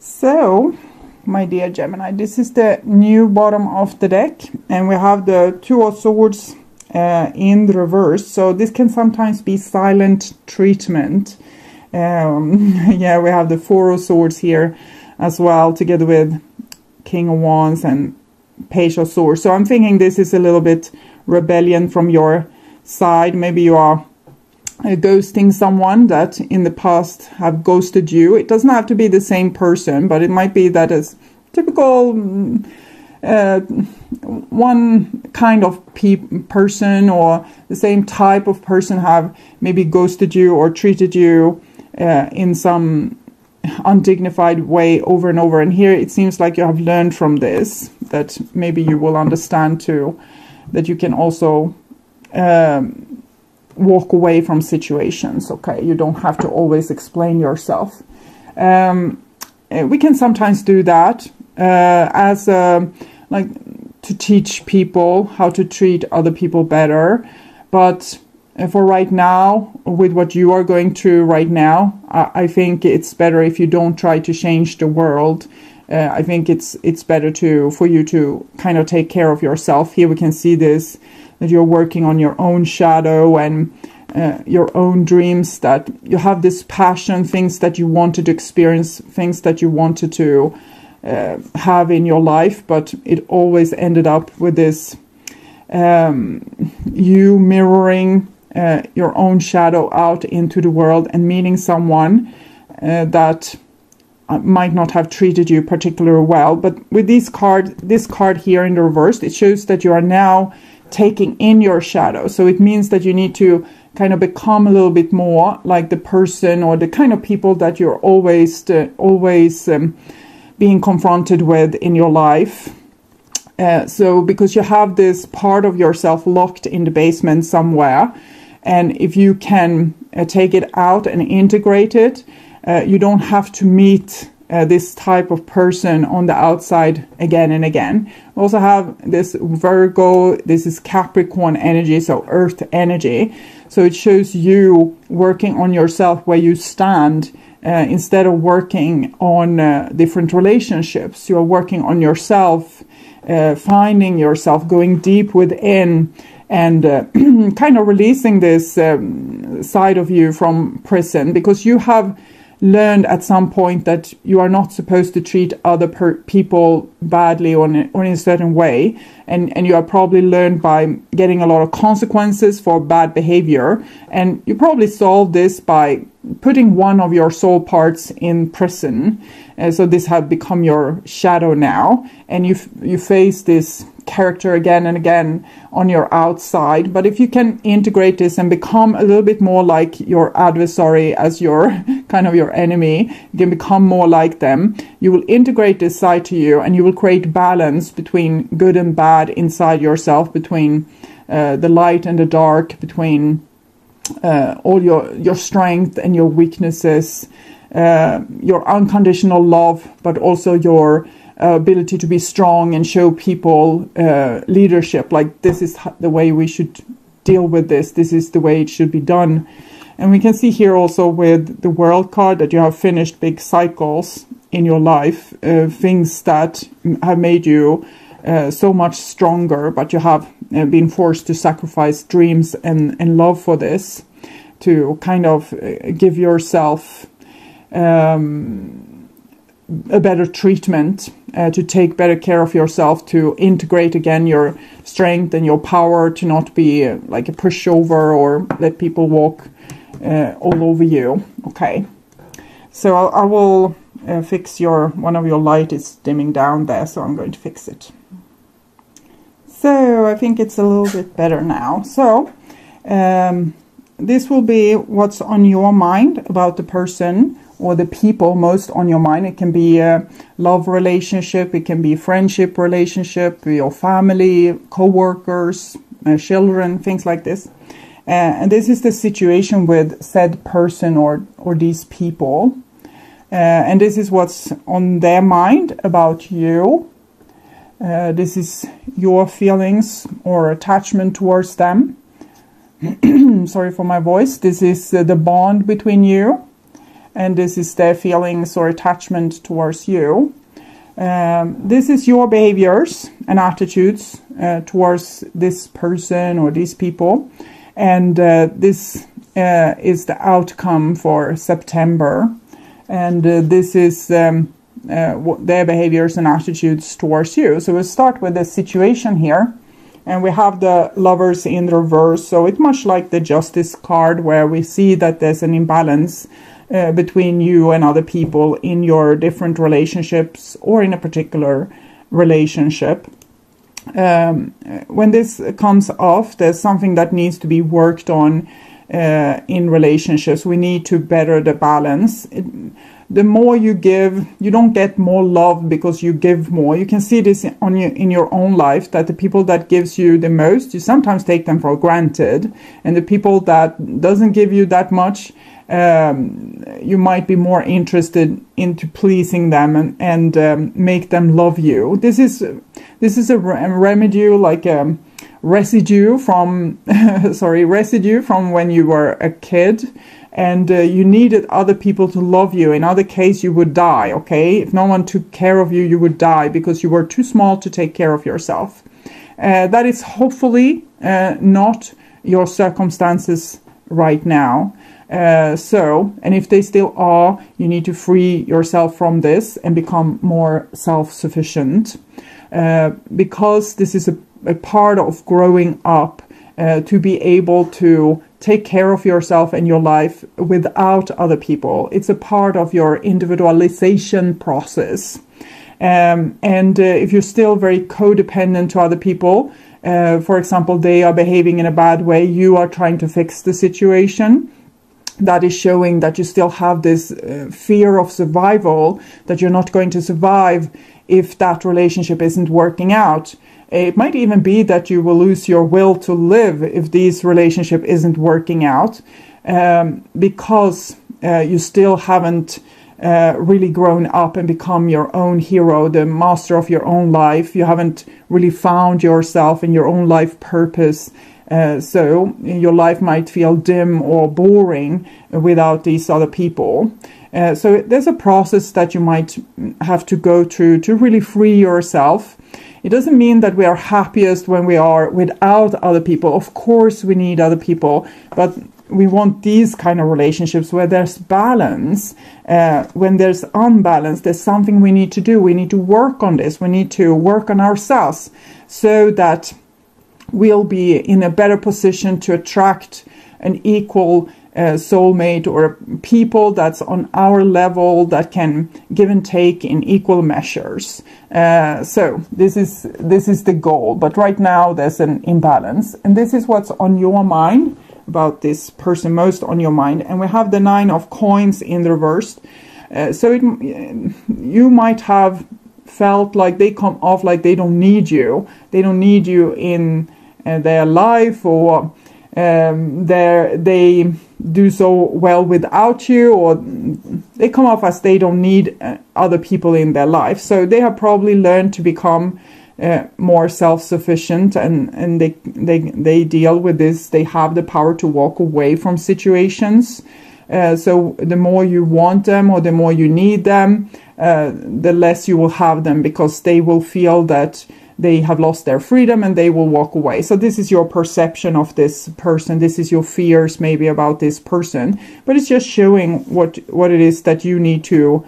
So, my dear Gemini, this is the new bottom of the deck, and we have the Two of Swords in the reverse. So this can sometimes be silent treatment. Yeah, we have the Four of Swords here as well, together with King of Wands and Page of Swords. So I'm thinking this is a little bit rebellion from your side. Maybe you are ghosting someone that in the past have ghosted you. It doesn't have to be the same person, but it might be that it's typical one kind of person or the same type of person have maybe ghosted you or treated you in some undignified way over and over. And here it seems like you have learned from this, that maybe you will understand too, that you can also walk away from situations. Okay, you don't have to always explain yourself. We can sometimes do that as like to teach people how to treat other people better. But for right now, with what you are going through right now, I think it's better if you don't try to change the world. I think it's better for you to kind of take care of yourself. Here we can see this, that you're working on your own shadow and your own dreams, that you have this passion, things that you wanted to experience, things that you wanted to have in your life, but it always ended up with this you mirroring your own shadow out into the world and meeting someone that might not have treated you particularly well. But with this card here in the reverse, it shows that you are now taking in your shadow. So it means that you need to kind of become a little bit more like the person or the kind of people that you're always being confronted with in your life. So because you have this part of yourself locked in the basement somewhere, and if you can take it out and integrate it, you don't have to meet this type of person on the outside again and again. We also have this Virgo, this is Capricorn energy, so earth energy. So it shows you working on yourself where you stand instead of working on different relationships. You are working on yourself, finding yourself, going deep within, and kind of releasing this side of you from prison, because you have learned at some point that you are not supposed to treat other people badly or in a certain way, and you have probably learned by getting a lot of consequences for bad behavior, and you probably solved this by putting one of your soul parts in prison. So this has become your shadow now, and you face this character again and again on your outside. But if you can integrate this and become a little bit more like your adversary as your kind of your enemy, you can become more like them. You will integrate this side to you, and you will create balance between good and bad inside yourself, between the light and the dark, between all your strength and your weaknesses, your unconditional love, but also your ability to be strong and show people leadership. Like, this is the way we should deal with this. This is the way it should be done. And we can see here also with the World card that you have finished big cycles in your life, things that have made you so much stronger, but you have been forced to sacrifice dreams and love for this, to kind of give yourself a better treatment, to take better care of yourself, to integrate again your strength and your power, to not be like a pushover or let people walk all over you. Okay, so I will fix one of your light is dimming down there, so I'm going to fix it. So I think it's a little bit better now. So this will be what's on your mind about the person or the people most on your mind. It can be a love relationship, it can be a friendship relationship, your family, co-workers, children, things like this. And this is the situation with said person or these people. And this is what's on their mind about you. This is your feelings or attachment towards them. Sorry for my voice. This is the bond between you. and this is their feelings or attachment towards you. This is your behaviors and attitudes towards this person or these people, and this is the outcome for September, and this is their behaviors and attitudes towards you. So we'll start with the situation here, and we have the Lovers in reverse. So it's much like the Justice card, where we see that there's an imbalance between you and other people in your different relationships or in a particular relationship. When this comes off, there's something that needs to be worked on in relationships. We need to better the balance. The more you give, you don't get more love because you give more. You can see this in your own life, that the people that gives you the most, you sometimes take them for granted, and the people that doesn't give you that much, you might be more interested into pleasing them and make them love you. This is a remedy, like a residue from residue from when you were a kid, and you needed other people to love you. In other case, you would die. Okay, if no one took care of you, you would die because you were too small to take care of yourself. That is hopefully not your circumstances right now. And if they still are, you need to free yourself from this and become more self-sufficient, because this is a part of growing up, to be able to take care of yourself and your life without other people. It's a part of your individualization process. If you're still very codependent to other people, for example, they are behaving in a bad way, you are trying to fix the situation. That is showing that you still have this fear of survival, that you're not going to survive if that relationship isn't working out. It might even be that you will lose your will to live if this relationship isn't working out, because you still haven't really grown up and become your own hero, the master of your own life. You haven't really found yourself and your own life purpose. So your life might feel dim or boring without these other people. So there's a process that you might have to go through to really free yourself. It doesn't mean that we are happiest when we are without other people. Of course we need other people, but we want these kind of relationships where there's balance. When there's unbalance, there's something we need to do. We need to work on this. We need to work on ourselves so that we'll be in a better position to attract an equal soulmate or people that's on our level, that can give and take in equal measures. So this is the goal. But right now there's an imbalance, and this is what's on your mind about this person, most on your mind. And we have the 9 of coins in the reverse. So you might have felt like they come off like they don't need you. They don't need you in their life, or they do so well without you, or they come off as they don't need other people in their life. So they have probably learned to become more self-sufficient, and they deal with this. They have the power to walk away from situations. So the more you want them or the more you need them, the less you will have them, because they will feel that they have lost their freedom and they will walk away. So this is your perception of this person. This is your fears maybe about this person, but it's just showing what it is that you need to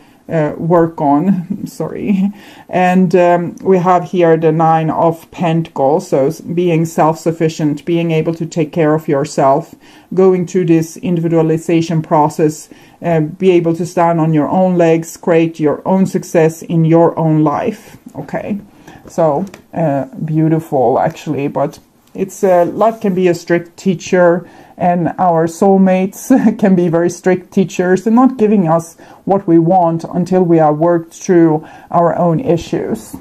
work on. Sorry. And we have here the 9 of Pentacles. So being self-sufficient, being able to take care of yourself, going through this individualization process, be able to stand on your own legs, create your own success in your own life. Okay. So beautiful, actually, but it's life can be a strict teacher, and our soulmates can be very strict teachers and not giving us what we want until we have worked through our own issues.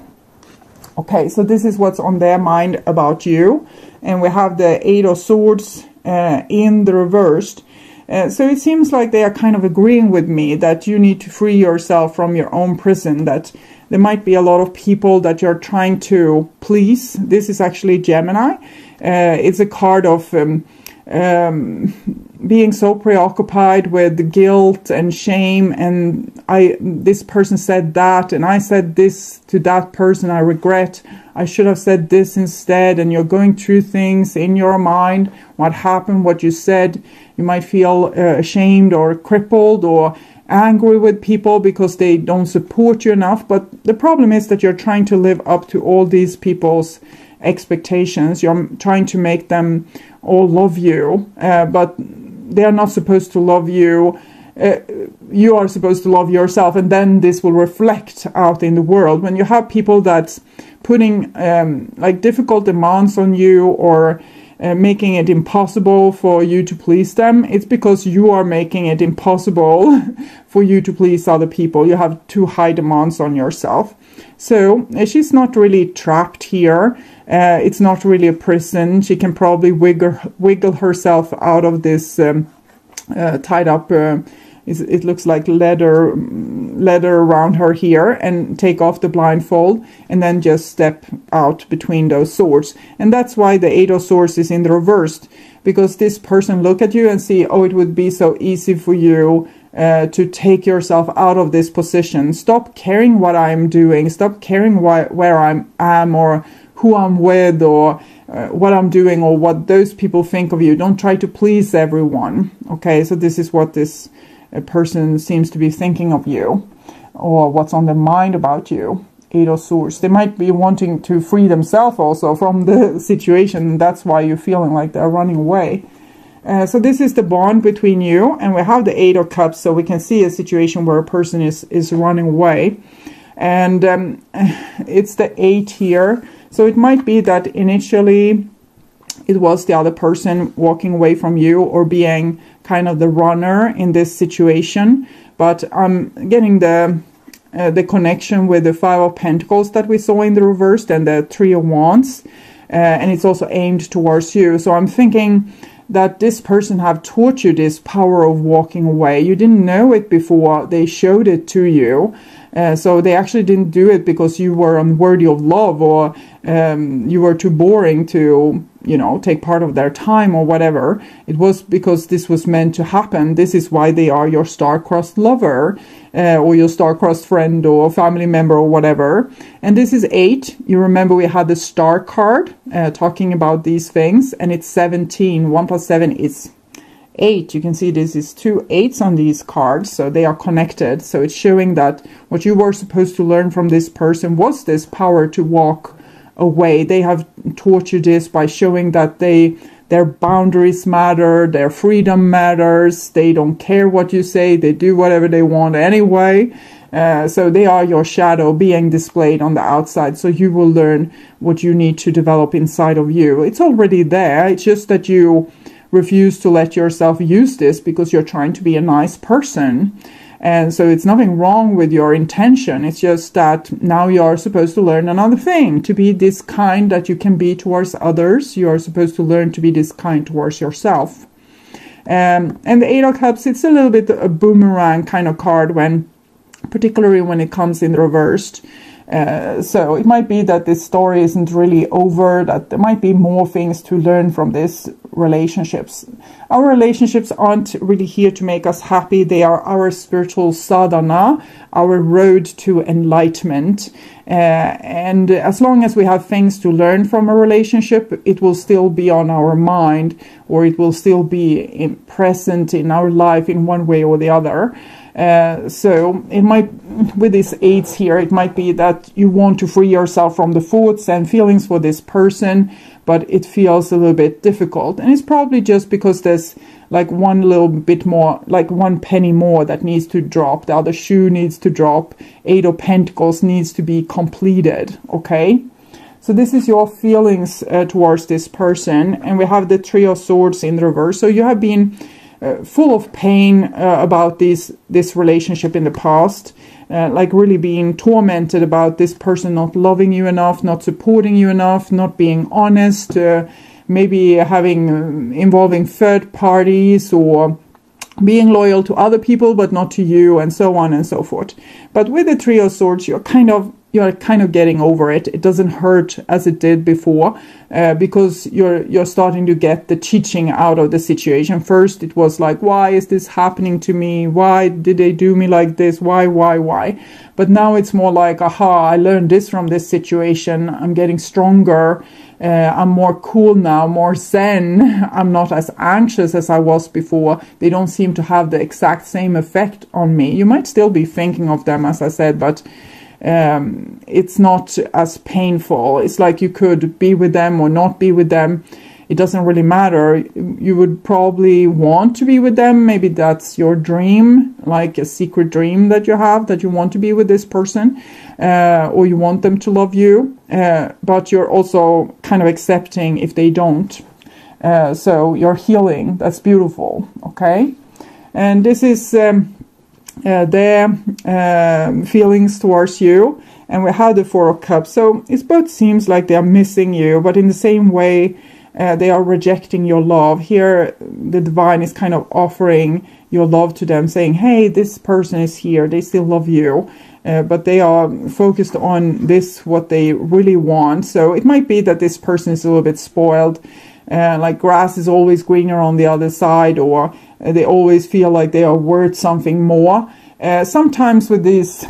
Okay, so this is what's on their mind about you, and we have the 8 of Swords in the reversed. So it seems like they are kind of agreeing with me that you need to free yourself from your own prison, that there might be a lot of people that you're trying to please. This is actually Gemini. It's a card of being so preoccupied with guilt and shame, and this person said that, and I said this to that person, I regret, I should have said this instead, and you're going through things in your mind, what happened, what you said. You might feel ashamed or crippled or angry with people because they don't support you enough. But the problem is that you're trying to live up to all these people's expectations. You're trying to make them all love you, but they are not supposed to love you. You are supposed to love yourself, and then this will reflect out in the world. When you have people that's putting like difficult demands on you, or making it impossible for you to please them, it's because you are making it impossible for you to please other people. You have too high demands on yourself. So she's not really trapped here. It's not really a prison. She can probably wiggle herself out of this tied up, it looks like leather around her here, and take off the blindfold and then just step out between those swords. And that's why the Eight of Swords is in the reversed, because this person look at you and see, oh, it would be so easy for you to take yourself out of this position. Stop caring what I'm doing. Stop caring where I am, or who I'm with, or what I'm doing, or what those people think of you. Don't try to please everyone. Okay, so this is what this person seems to be thinking of you, or what's on their mind about you. Eight of Swords. They might be wanting to free themselves also from the situation. That's why you're feeling like they're running away. So this is the bond between you, and we have the Eight of Cups, so we can see a situation where a person is running away. And it's the 8 here. So it might be that initially it was the other person walking away from you, or being kind of the runner in this situation. But I'm getting the connection with the Five of Pentacles that we saw in the reverse, and the Three of Wands. And it's also aimed towards you. So I'm thinking that this person have taught you this power of walking away. You didn't know it before they showed it to you. So they actually didn't do it because you were unworthy of love, or you were too boring to, take part of their time or whatever. It was because this was meant to happen. This is why they are your star-crossed lover, or your star-crossed friend, or family member, or whatever. And this is 8. You remember we had the star card talking about these things, and it's 17. 1 plus 7 is 8. You can see this is 2 8s on these cards, so they are connected. So it's showing that what you were supposed to learn from this person was this power to walk away. They have taught you this by showing that their boundaries matter, their freedom matters, they don't care what you say, they do whatever they want anyway. So they are your shadow being displayed on the outside, so you will learn what you need to develop inside of you. It's already there, it's just that you refuse to let yourself use this because you're trying to be a nice person. And so it's nothing wrong with your intention. It's just that now you are supposed to learn another thing, to be this kind that you can be towards others. You are supposed to learn to be this kind towards yourself. And the Eight of Cups, it's a little bit a boomerang kind of card, particularly when it comes in reversed. So it might be that this story isn't really over, that there might be more things to learn from this relationships. Our relationships aren't really here to make us happy. They are our spiritual sadhana, our road to enlightenment. And as long as we have things to learn from a relationship, it will still be on our mind, or it will still be present in our life in one way or the other. So it might, with these 8s here, it might be that you want to free yourself from the thoughts and feelings for this person, but it feels a little bit difficult. And it's probably just because there's like one little bit more, like one penny more that needs to drop. The other shoe needs to drop. 8 of Pentacles needs to be completed. Okay. So this is your feelings towards this person. And we have the Three of Swords in the reverse. So you have been full of pain about this relationship in the past, like really being tormented about this person not loving you enough, not supporting you enough, not being honest, maybe having involving third parties, or being loyal to other people but not to you, and so on and so forth. But with the Three of Swords, you're kind of you're kind of getting over it. It doesn't hurt as it did before, because you're starting to get the teaching out of the situation. First, it was like, why is this happening to me? Why did they do me like this? Why? But now it's more like, aha, I learned this from this situation. I'm getting stronger. I'm more cool now, more zen. I'm not as anxious as I was before. They don't seem to have the exact same effect on me. You might still be thinking of them, as I said, but it's not as painful. It's like you could be with them or not be with them. It doesn't really matter. You would probably want to be with them. Maybe that's your dream, like a secret dream that you have, that you want to be with this person, or you want them to love you. But you're also kind of accepting if they don't. So you're healing. That's beautiful. Okay. And this is their feelings towards you. And we have the Four of Cups. So it both seems like they are missing you, but in the same way, they are rejecting your love. Here, the divine is kind of offering your love to them, saying, hey, this person is here. They still love you. But they are focused on this, what they really want. So it might be that this person is a little bit spoiled. Like grass is always greener on the other side, or they always feel like they are worth something more. Sometimes with these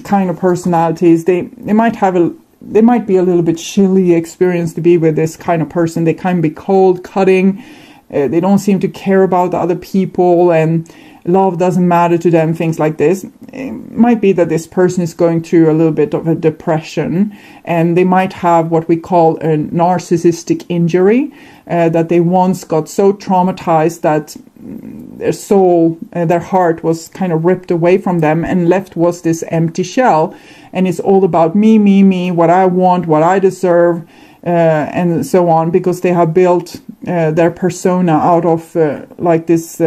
kind of personalities, they might be a little bit chilly experience to be with this kind of person. They can be cold, cutting. They don't seem to care about the other people, and love doesn't matter to them, things like this. It might be that this person is going through a little bit of a depression, and they might have what we call a narcissistic injury, that they once got so traumatized that their soul, their heart was kind of ripped away from them, and left was this empty shell. And it's all about me, what I want, what I deserve, and so on, because they have built their persona out of like this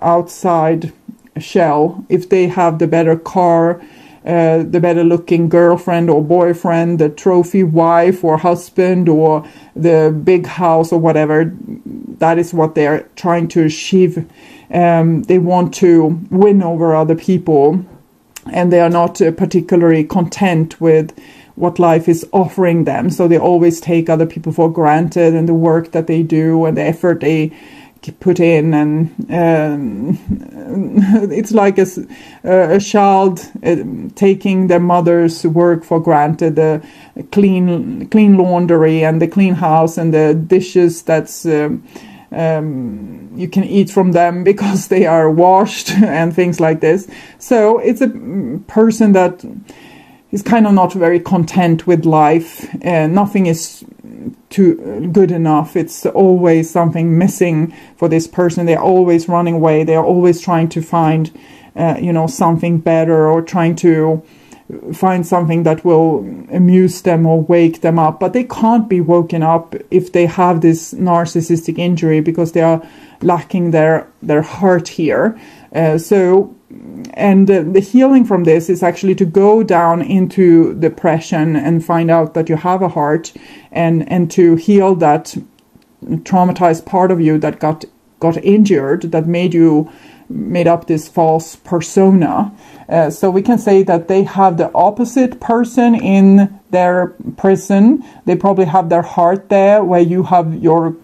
outside shell. If they have the better car, the better looking girlfriend or boyfriend, the trophy wife or husband, or the big house or whatever, that is what they're trying to achieve. They want to win over other people, and they are not particularly content with what life is offering them. So they always take other people for granted, and the work that they do and the effort they put in, and it's like a child taking their mother's work for granted, the clean laundry and the clean house and the dishes that's you can eat from them because they are washed and things like this. So it's a person that is kind of not very content with life, and nothing is too good enough. It's always something missing for this person. They're always running away. They're always trying to find something better, or trying to find something that will amuse them or wake them up. But they can't be woken up if they have this narcissistic injury, because they are lacking their heart here. And the healing from this is actually to go down into depression and find out that you have a heart, and to heal that traumatized part of you that got injured, that made up this false persona. So we can say that they have the opposite person in their prison. They probably have their heart there, where you have your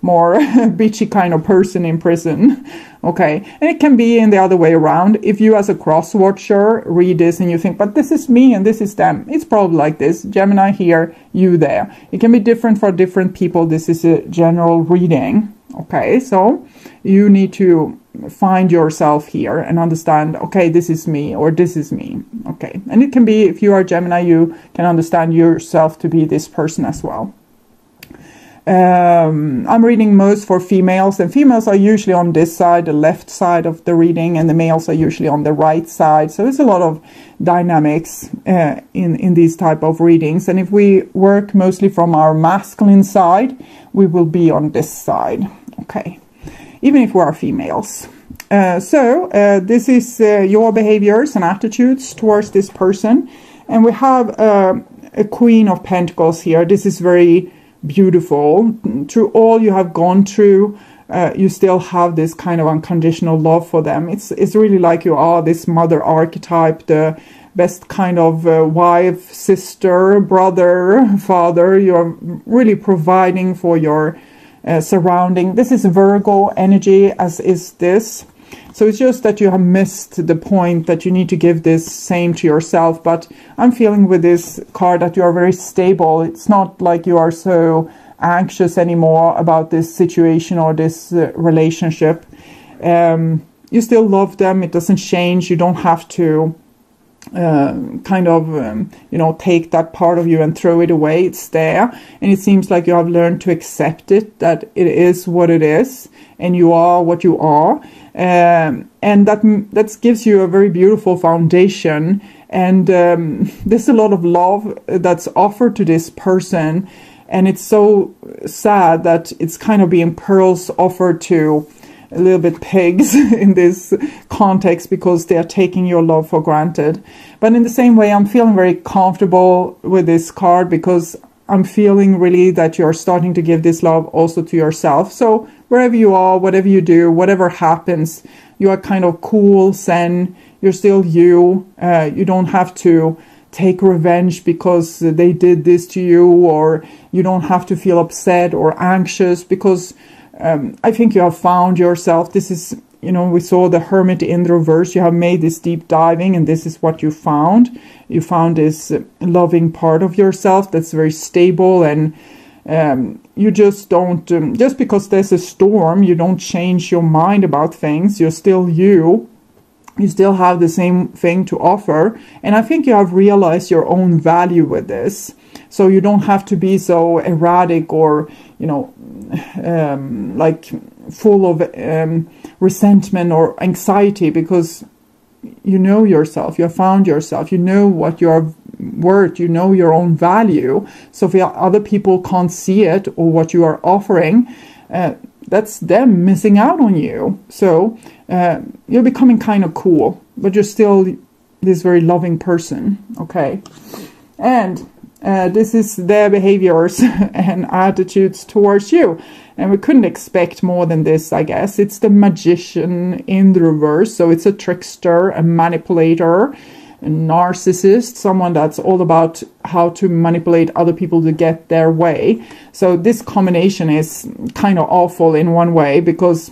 more bitchy kind of person in prison. Okay, and it can be in the other way around. If you as a cross watcher read this and you think, but this is me and this is them, it's probably like this. Gemini here, you there. It can be different for different people. This is a general reading. Okay, so you need to find yourself here and understand, okay, this is me, or this is me. Okay, and it can be, if you are Gemini, you can understand yourself to be this person as well. I'm reading most for females, and females are usually on this side, the left side of the reading, and the males are usually on the right side. So there's a lot of dynamics in these type of readings. And if we work mostly from our masculine side, we will be on this side. Okay, even if we are females. This is your behaviors and attitudes towards this person. And we have a Queen of Pentacles here. This is very beautiful. Through all you have gone through, you still have this kind of unconditional love for them. It's really like you are this mother archetype, the best kind of wife, sister, brother, father. You're really providing for your surrounding. This is Virgo energy, as is this. So it's just that you have missed the point that you need to give this same to yourself. But I'm feeling with this card that you are very stable. It's not like you are so anxious anymore about this situation or this relationship. You still love them. It doesn't change. You don't have to take that part of you and throw it away. It's there, and it seems like you have learned to accept it, that it is what it is, and you are what you are, and that gives you a very beautiful foundation. And there's a lot of love that's offered to this person, and it's so sad that it's kind of being pearls offered to a little bit pigs in this context, because they are taking your love for granted. But in the same way, I'm feeling very comfortable with this card, because I'm feeling really that you're starting to give this love also to yourself. So wherever you are, whatever you do, whatever happens, you are kind of cool, zen. You're still you. You don't have to take revenge because they did this to you, or you don't have to feel upset or anxious, because I think you have found yourself. This is, we saw the Hermit in the reverse. You have made this deep diving, and this is what you found. You found this loving part of yourself that's very stable, and you just don't, just because there's a storm, you don't change your mind about things. You're still you. You still have the same thing to offer. And I think you have realized your own value with this. So you don't have to be so erratic or, like full of resentment or anxiety, because you know yourself, you have found yourself, you know what you're worth, you know your own value. So if other people can't see it or what you are offering, that's them missing out on you. So you're becoming kind of cool, but you're still this very loving person, okay? And this is their behaviors and attitudes towards you. And we couldn't expect more than this, I guess. It's the Magician in the reverse. So it's a trickster, a manipulator, a narcissist, someone that's all about how to manipulate other people to get their way. So this combination is kind of awful in one way, because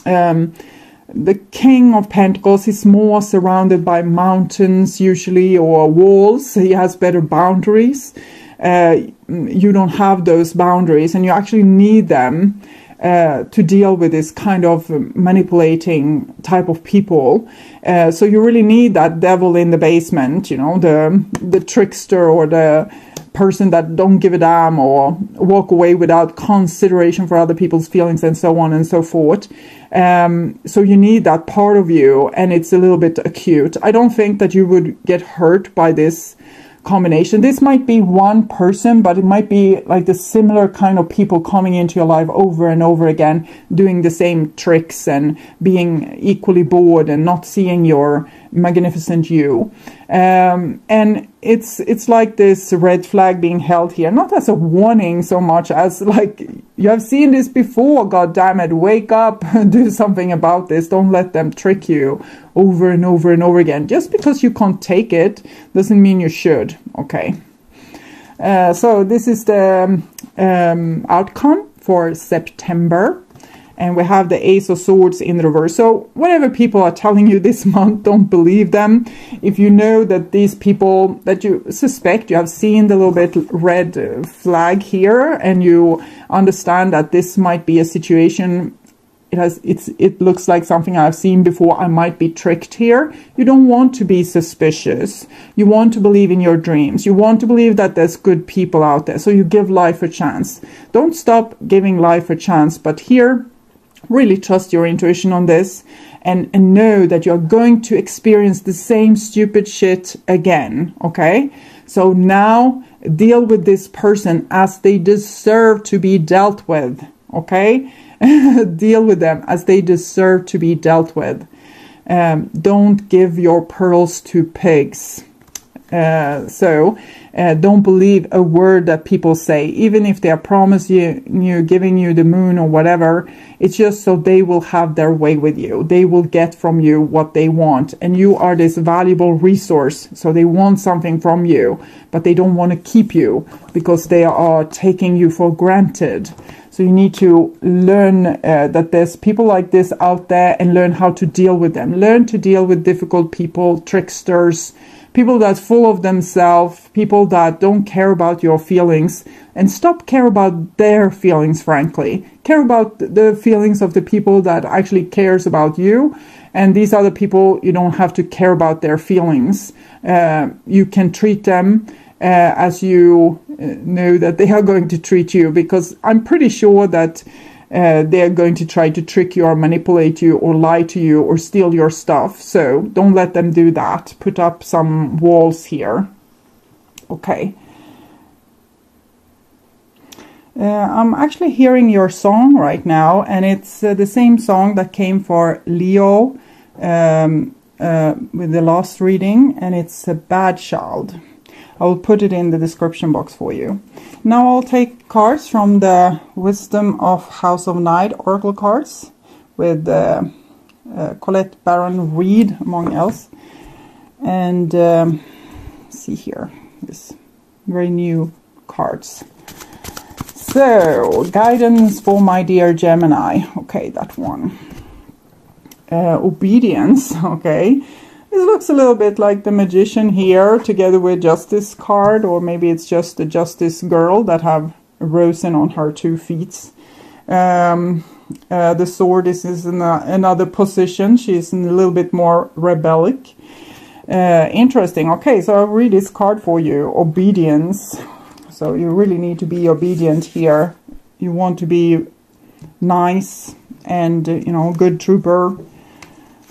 the King of Pentacles is more surrounded by mountains usually, or walls. He has better boundaries. You don't have those boundaries, and you actually need them to deal with this kind of manipulating type of people. So you really need that devil in the basement, the trickster, or the person that don't give a damn or walk away without consideration for other people's feelings, and so on and so forth. So you need that part of you, and it's a little bit acute. I don't think that you would get hurt by this combination. This might be one person, but it might be like the similar kind of people coming into your life over and over again, doing the same tricks and being equally bored and not seeing your magnificent you. And it's like this red flag being held here, not as a warning so much as like, you have seen this before, god damn it, wake up, do something about this. Don't let them trick you over and over and over again. Just because you can't take it doesn't mean you should, okay? So this is the outcome for September. And we have the Ace of Swords in reverse. So whatever people are telling you this month, don't believe them. If you know that these people that you suspect, you have seen the little bit red flag here, and you understand that this might be a situation, it looks like something I've seen before, I might be tricked here. You don't want to be suspicious. You want to believe in your dreams. You want to believe that there's good people out there. So you give life a chance. Don't stop giving life a chance. But here, really trust your intuition on this, and know that you're going to experience the same stupid shit again, okay? So now deal with this person as they deserve to be dealt with, okay? Deal with them as they deserve to be dealt with. Don't give your pearls to pigs. So don't believe a word that people say, even if they are promising you, giving you the moon or whatever. It's just so they will have their way with you. They will get from you what they want, and you are this valuable resource. So they want something from you, but they don't want to keep you because they are taking you for granted. So you need to learn that there's people like this out there, and learn how to deal with them. Learn to deal with difficult people, tricksters, people that's full of themselves, people that don't care about your feelings, and stop care about their feelings, frankly. Care about the feelings of the people that actually cares about you. And these other people, you don't have to care about their feelings. You can treat them as you know that they are going to treat you, because I'm pretty sure that they're going to try to trick you or manipulate you or lie to you or steal your stuff. So don't let them do that. Put up some walls here. Okay. I'm actually hearing your song right now, and it's the same song that came for Leo with the last reading, and it's a Bad Child. I will put it in the description box for you. Now I'll take cards from the Wisdom of House of Night Oracle cards with Colette Baron Reed, among else. And see here, this very new cards. So, guidance for my dear Gemini. Okay, that one. Obedience, okay. It looks a little bit like the Magician here, together with Justice card, or maybe it's just the Justice girl that have risen on her 2 feet. The Sword is in another position. She's a little bit more rebellic. Interesting. Okay, so I'll read this card for you. Obedience. So you really need to be obedient here. You want to be nice and, good trooper.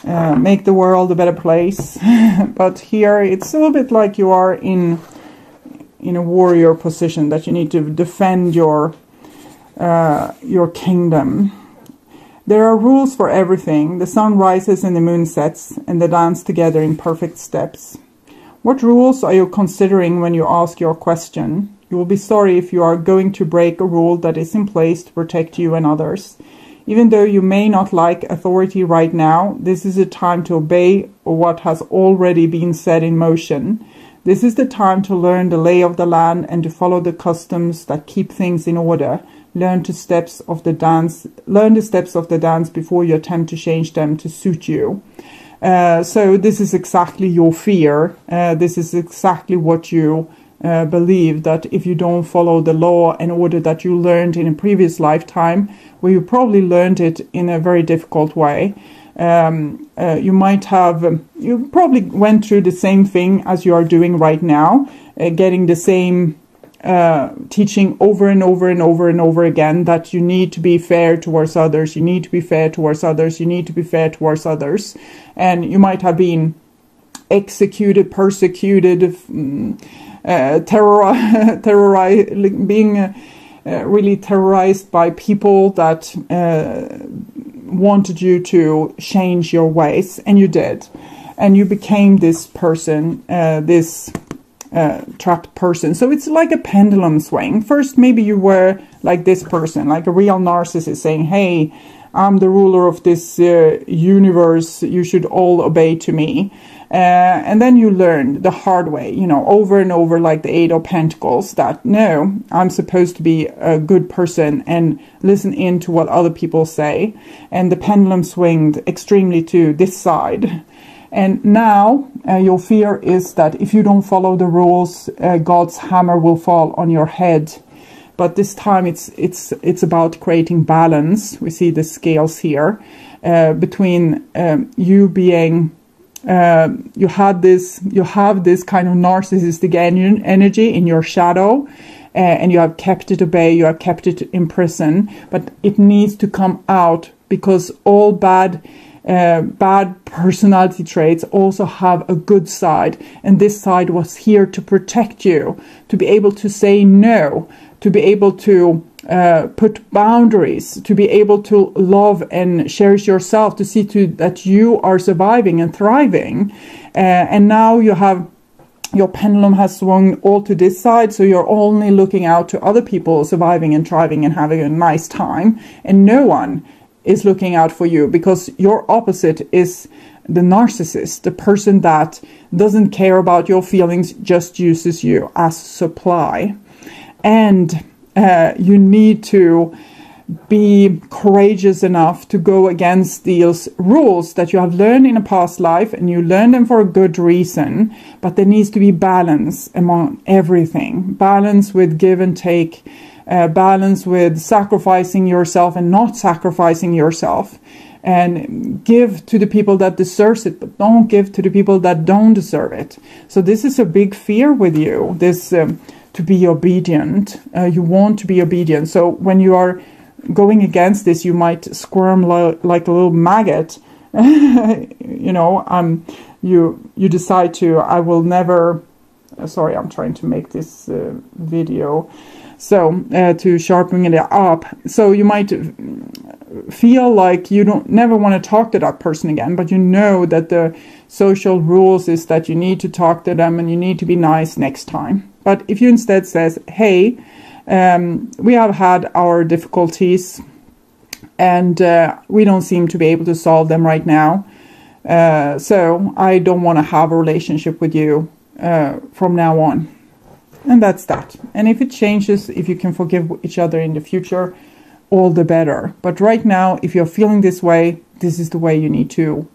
Make the world a better place. But here it's a little bit like you are in a warrior position, that you need to defend your kingdom. There are rules for everything. The sun rises and the moon sets, and they dance together in perfect steps. What rules are you considering when you ask your question? You will be sorry if you are going to break a rule that is in place to protect you and others. Even though you may not like authority right now, this is a time to obey what has already been set in motion. This is the time to learn the lay of the land and to follow the customs that keep things in order. Learn the steps of the dance before you attempt to change them to suit you. So this is exactly your fear. This is exactly what you believe, that if you don't follow the law and order that you learned in a previous lifetime, where you probably learned it in a very difficult way, you probably went through the same thing as you are doing right now, getting the same teaching over and over and over and over again, that you need to be fair towards others, you need to be fair towards others, you need to be fair towards others. And you might have been executed, persecuted, being really terrorized by people that wanted you to change your ways, and you did, and you became this person, this trapped person. So it's like a pendulum swing. First, maybe you were like this person, like a real narcissist, saying, hey, I'm the ruler of this universe, you should all obey to me. And then you learn the hard way, over and over, like the 8 of Pentacles, that no, I'm supposed to be a good person and listen in to what other people say. And the pendulum swinged extremely to this side. And now your fear is that if you don't follow the rules, God's hammer will fall on your head. But this time it's about creating balance. We see the scales here between you being you have this kind of narcissistic energy in your shadow, and you have kept it at bay, you have kept it in prison, but it needs to come out, because all bad personality traits also have a good side, and this side was here to protect you, to be able to say no, to be able to put boundaries, to be able to love and cherish yourself, to see to that you are surviving and thriving. And now you have your pendulum has swung all to this side, so you're only looking out to other people surviving and thriving and having a nice time, and no one is looking out for you, because your opposite is the narcissist, the person that doesn't care about your feelings, just uses you as supply. And you need to be courageous enough to go against these rules that you have learned in a past life, and you learn them for a good reason, but there needs to be balance among everything. Balance with give and take, balance with sacrificing yourself and not sacrificing yourself, and give to the people that deserves it, but don't give to the people that don't deserve it. So this is a big fear with you, this to be obedient. You want to be obedient. So when you are going against this, you might squirm like a little maggot. You know, you decide to, I will never, sorry, I'm trying to make this video. So to sharpen it up. So you might feel like you don't never want to talk to that person again, but you know that the social rules is that you need to talk to them and you need to be nice next time. But if you instead says, hey, we have had our difficulties and we don't seem to be able to solve them right now. So I don't want to have a relationship with you from now on. And that's that. And if it changes, if you can forgive each other in the future, all the better. But right now, if you're feeling this way, this is the way you need to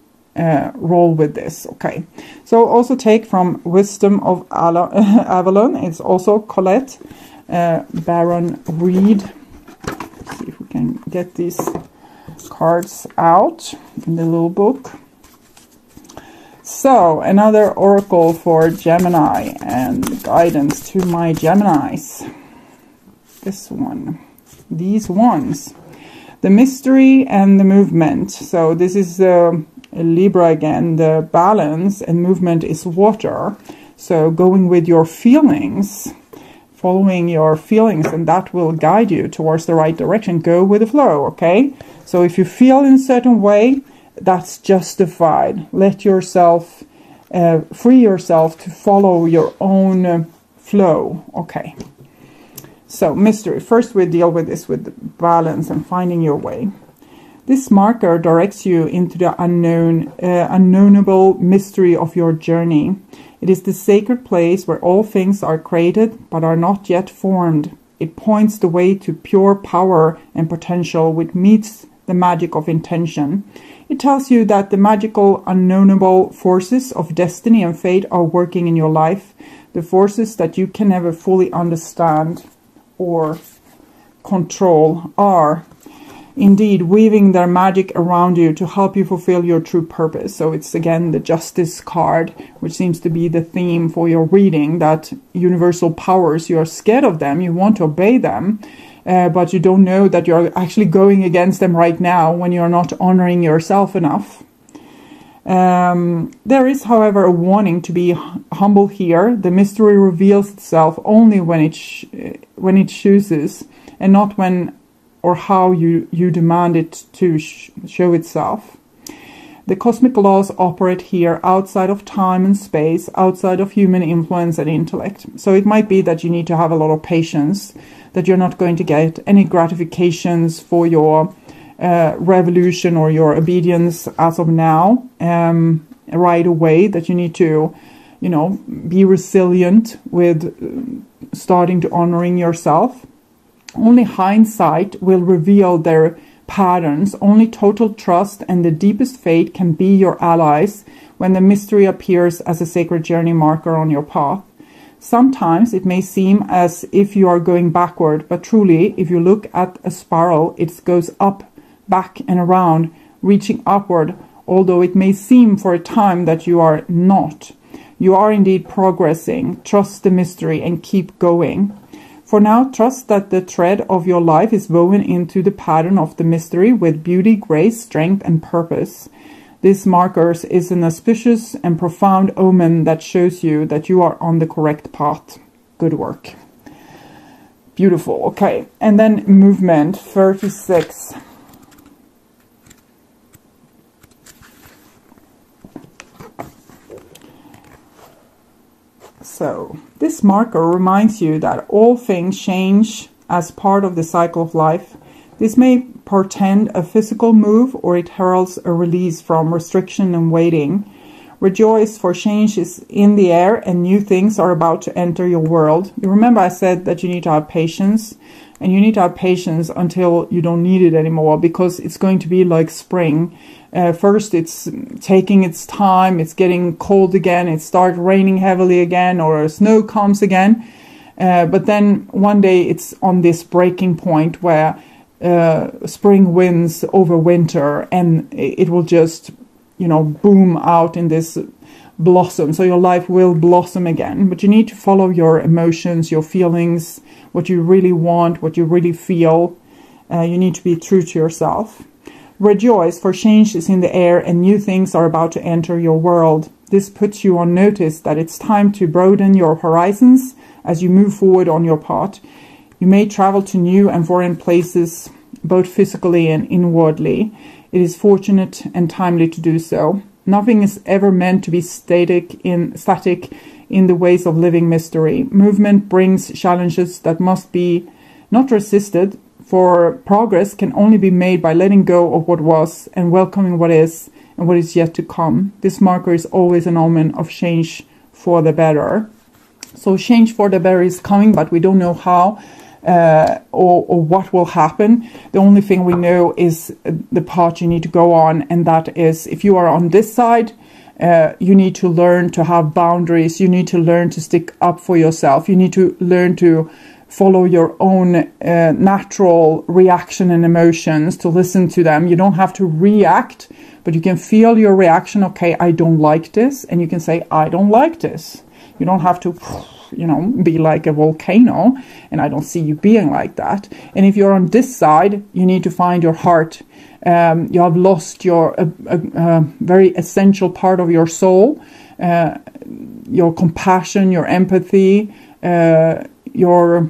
roll with this. Okay. So also take from Wisdom of Avalon. It's also Colette Baron Reed. Let's see if we can get these cards out in the little book. So another oracle for Gemini and guidance to my Geminis. This one. These ones. The mystery and the movement. So this is Libra again. The balance and movement is water. So going with your feelings, following your feelings, and that will guide you towards the right direction. Go with the flow, okay? So if you feel in a certain way, that's justified. Let yourself, free yourself to follow your own flow, okay? So mystery. First we deal with this with balance and finding your way. This marker directs you into the unknownable mystery of your journey. It is the sacred place where all things are created but are not yet formed. It points the way to pure power and potential, which meets the magic of intention. It tells you that the magical, unknownable forces of destiny and fate are working in your life, the forces that you can never fully understand or control are indeed weaving their magic around you to help you fulfill your true purpose. So it's again the Justice card, which seems to be the theme for your reading, that universal powers, you are scared of them, you want to obey them, but you don't know that you're actually going against them right now when you're not honoring yourself enough. There is, however, a warning to be humble here. The mystery reveals itself only when it chooses, and not when or how you demand it to show itself. The cosmic laws operate here outside of time and space, outside of human influence and intellect. So it might be that you need to have a lot of patience, that you're not going to get any gratifications for your revolution or your obedience as of now, right away, that you need to, be resilient with starting to honoring yourself. Only hindsight will reveal their patterns. Only total trust and the deepest faith can be your allies when the mystery appears as a sacred journey marker on your path. Sometimes it may seem as if you are going backward, but truly, if you look at a spiral, it goes up, back and around, reaching upward, although it may seem for a time that you are not. You are indeed progressing. Trust the mystery and keep going. For now, trust that the thread of your life is woven into the pattern of the mystery with beauty, grace, strength, and purpose. This marker is an auspicious and profound omen that shows you that you are on the correct path. Good work. Beautiful. Okay. And then movement 36. So this marker reminds you that all things change as part of the cycle of life. This may portend a physical move, or it heralds a release from restriction and waiting. Rejoice, for change is in the air and new things are about to enter your world. You remember I said that you need to have patience, and you need to have patience until you don't need it anymore, because it's going to be like spring. First it's taking its time, it's getting cold again, it starts raining heavily again, or snow comes again. But then one day it's on this breaking point where spring wins over winter, and it will just, boom out in this blossom. So your life will blossom again, but you need to follow your emotions, your feelings, what you really want, what you really feel. You need to be true to yourself. Rejoice, for change is in the air and new things are about to enter your world. This puts you on notice that it's time to broaden your horizons as you move forward on your path. You may travel to new and foreign places, both physically and inwardly. It is fortunate and timely to do so. Nothing is ever meant to be static in the ways of living mystery. Movement brings challenges that must be not resisted, for progress can only be made by letting go of what was and welcoming what is and what is yet to come. This marker is always an omen of change for the better. So change for the better is coming, but we don't know how or what will happen. The only thing we know is the path you need to go on, and that is, if you are on this side, you need to learn to have boundaries. You need to learn to stick up for yourself. You need to learn to follow your own natural reaction and emotions, to listen to them. You don't have to react, but you can feel your reaction. Okay, I don't like this. And you can say, I don't like this. You don't have to, be like a volcano. And I don't see you being like that. And if you're on this side, you need to find your heart. You have lost your very essential part of your soul, your compassion, your empathy, your